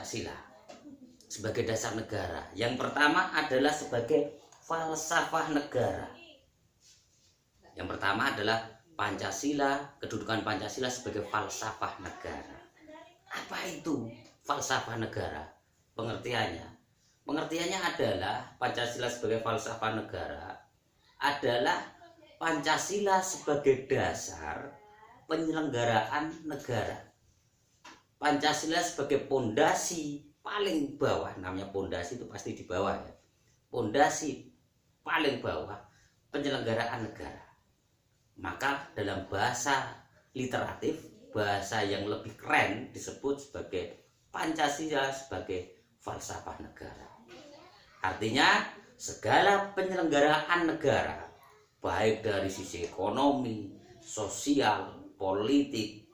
Pancasila sebagai dasar negara. Yang pertama adalah sebagai falsafah negara. Yang pertama adalah Pancasila, kedudukan Pancasila sebagai falsafah negara. Apa itu falsafah negara? Pengertiannya adalah Pancasila sebagai falsafah negara adalah Pancasila sebagai dasar penyelenggaraan negara. Pancasila sebagai pondasi paling bawah, namanya pondasi itu pasti di bawah ya. Pondasi paling bawah penyelenggaraan negara. Maka dalam bahasa literatif, bahasa yang lebih keren disebut sebagai Pancasila sebagai falsafah negara. Artinya segala penyelenggaraan negara, baik dari sisi ekonomi, sosial, politik,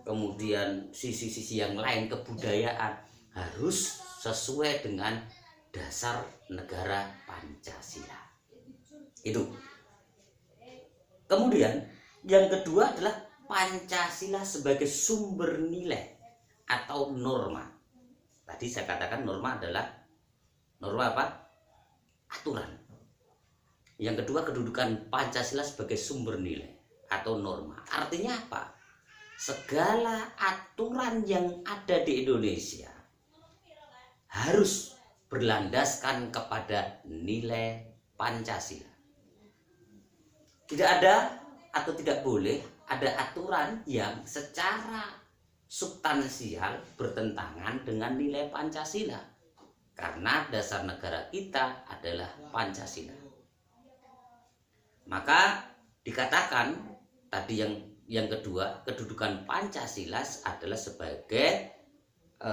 kemudian sisi-sisi yang lain, kebudayaan, harus sesuai dengan dasar negara Pancasila. Itu. Kemudian yang kedua adalah Pancasila sebagai sumber nilai atau norma. Tadi saya katakan norma adalah norma apa? Aturan. Yang kedua, kedudukan Pancasila sebagai sumber nilai atau norma. Artinya apa? Segala aturan yang ada di Indonesia harus berlandaskan kepada nilai Pancasila. Tidak ada atau tidak boleh ada aturan yang secara substansial bertentangan dengan nilai Pancasila. Karena dasar negara kita adalah Pancasila. Maka dikatakan tadi yang kedua, kedudukan Pancasila adalah sebagai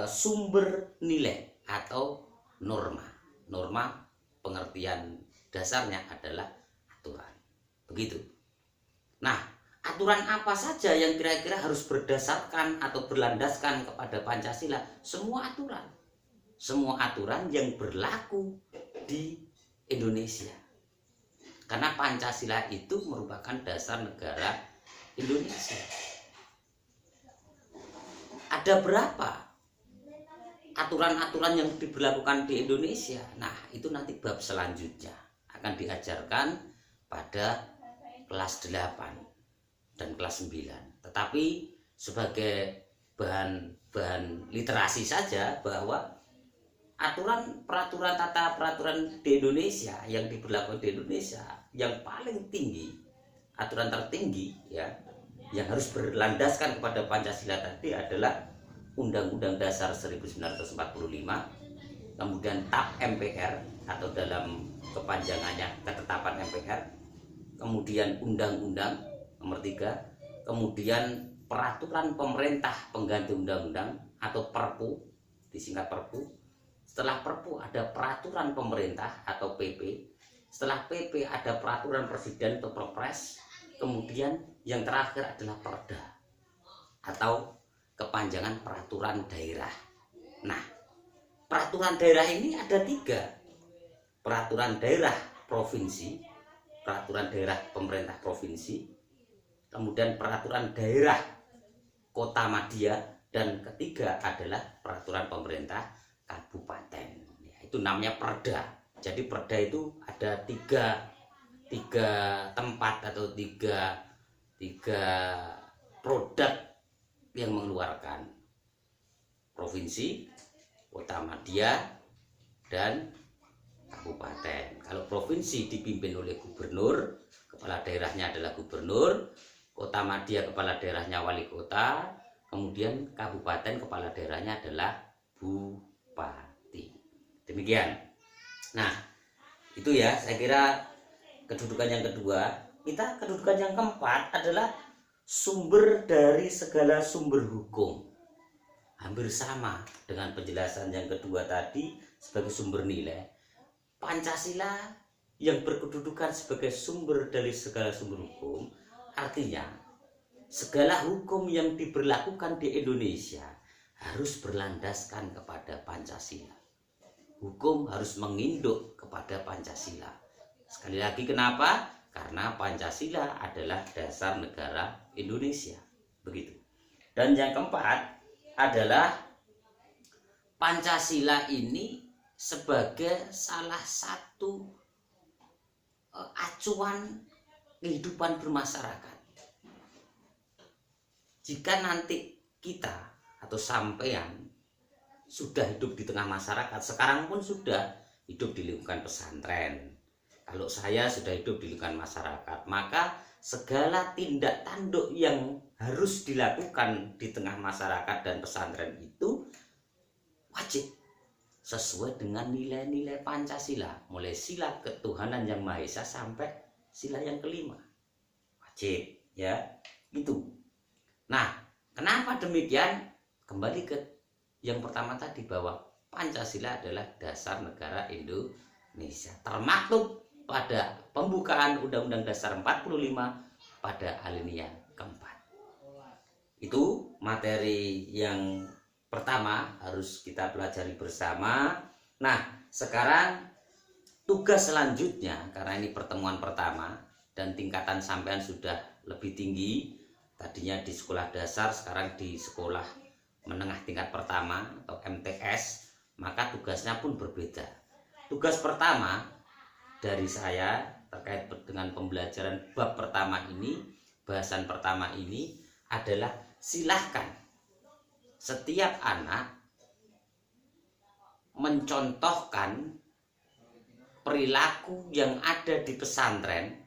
sumber nilai atau norma. Norma pengertian dasarnya adalah aturan. Begitu. Nah, aturan apa saja yang kira-kira harus berdasarkan atau berlandaskan kepada Pancasila? Semua aturan. Semua aturan yang berlaku di Indonesia. Karena Pancasila itu merupakan dasar negara Indonesia. Ada berapa aturan-aturan yang diberlakukan di Indonesia? Nah, itu nanti bab selanjutnya akan diajarkan pada kelas 8 dan kelas 9. Tetapi sebagai bahan literasi saja bahwa peraturan tata peraturan di Indonesia yang diberlakukan di Indonesia yang paling tinggi, aturan tertinggi ya, yang harus berlandaskan kepada Pancasila tadi adalah Undang-Undang Dasar 1945, kemudian TAP MPR atau dalam kepanjangannya Ketetapan MPR, kemudian Undang-Undang nomor 3, kemudian Peraturan Pemerintah Pengganti Undang-Undang atau Perpu, disingkat Perpu. Setelah Perpu ada Peraturan Pemerintah atau PP. Setelah PP ada Peraturan Presiden atau Perpres. Kemudian yang terakhir adalah Perda atau kepanjangan Peraturan Daerah. Nah, peraturan daerah ini ada 3. Peraturan daerah provinsi, peraturan daerah pemerintah provinsi, kemudian peraturan daerah kota madya, dan ketiga adalah peraturan pemerintah kabupaten. Ya, itu namanya perda. Jadi perda itu ada tiga tempat atau tiga produk yang mengeluarkan: provinsi, kota madya, dan kabupaten. Kalau provinsi dipimpin oleh gubernur, kepala daerahnya adalah gubernur. Kota madya kepala daerahnya wali kota. Kemudian kabupaten kepala daerahnya adalah bupati. Demikian. Nah, itu ya saya kira kedudukan yang kedua. Kedudukan yang keempat adalah sumber dari segala sumber hukum. Hampir sama dengan penjelasan yang kedua tadi sebagai sumber nilai. Pancasila yang berkedudukan sebagai sumber dari segala sumber hukum, artinya segala hukum yang diberlakukan di Indonesia harus berlandaskan kepada Pancasila. Hukum harus menginduk kepada Pancasila. Sekali lagi, kenapa? Karena Pancasila adalah dasar negara Indonesia. Begitu. Dan yang keempat adalah Pancasila ini sebagai salah satu acuan kehidupan bermasyarakat. Jika nanti kita atau sampean sudah hidup di tengah masyarakat, sekarang pun sudah hidup di lingkungan pesantren, kalau saya sudah hidup di lingkungan masyarakat, maka segala tindak tanduk yang harus dilakukan di tengah masyarakat dan pesantren itu wajib sesuai dengan nilai-nilai Pancasila, mulai sila ketuhanan yang Maha Esa sampai sila yang kelima. Wajib, ya, itu. Nah, kenapa demikian? Kembali ke yang pertama tadi, bahwa Pancasila adalah dasar negara Indonesia, termaktub pada pembukaan Undang-Undang Dasar 45 pada alinea keempat. Itu materi yang pertama harus kita pelajari bersama. Nah, sekarang tugas selanjutnya, karena ini pertemuan pertama dan tingkatan sampean sudah lebih tinggi, tadinya di sekolah dasar, sekarang di sekolah menengah tingkat pertama atau MTS, maka tugasnya pun berbeda. Tugas pertama dari saya terkait dengan pembelajaran bab pertama ini, bahasan pertama ini adalah silahkan setiap anak mencontohkan perilaku yang ada di pesantren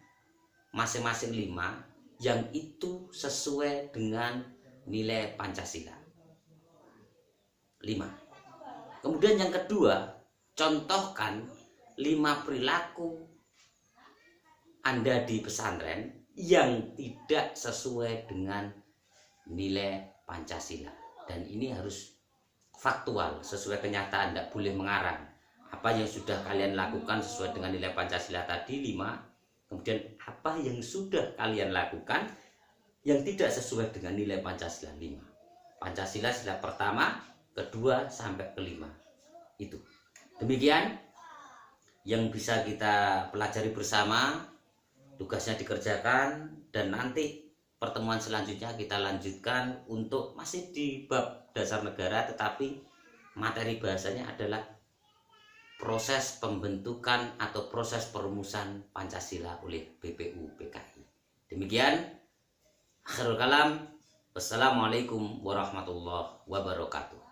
masing-masing 5 yang itu sesuai dengan nilai Pancasila 5. Kemudian yang kedua, contohkan 5 perilaku Anda di pesantren yang tidak sesuai dengan nilai Pancasila, dan ini harus faktual, sesuai kenyataan, tidak boleh mengarang. Apa yang sudah kalian lakukan sesuai dengan nilai Pancasila tadi 5, kemudian apa yang sudah kalian lakukan yang tidak sesuai dengan nilai Pancasila 5. Pancasila sila pertama, kedua sampai kelima. Itu. Demikian yang bisa kita pelajari bersama, tugasnya dikerjakan, dan nanti pertemuan selanjutnya kita lanjutkan untuk masih di bab dasar negara, tetapi materi bahasanya adalah proses pembentukan atau proses perumusan Pancasila oleh BPU PKI. Demikian, akhirul kalam. Wassalamualaikum warahmatullahi wabarakatuh.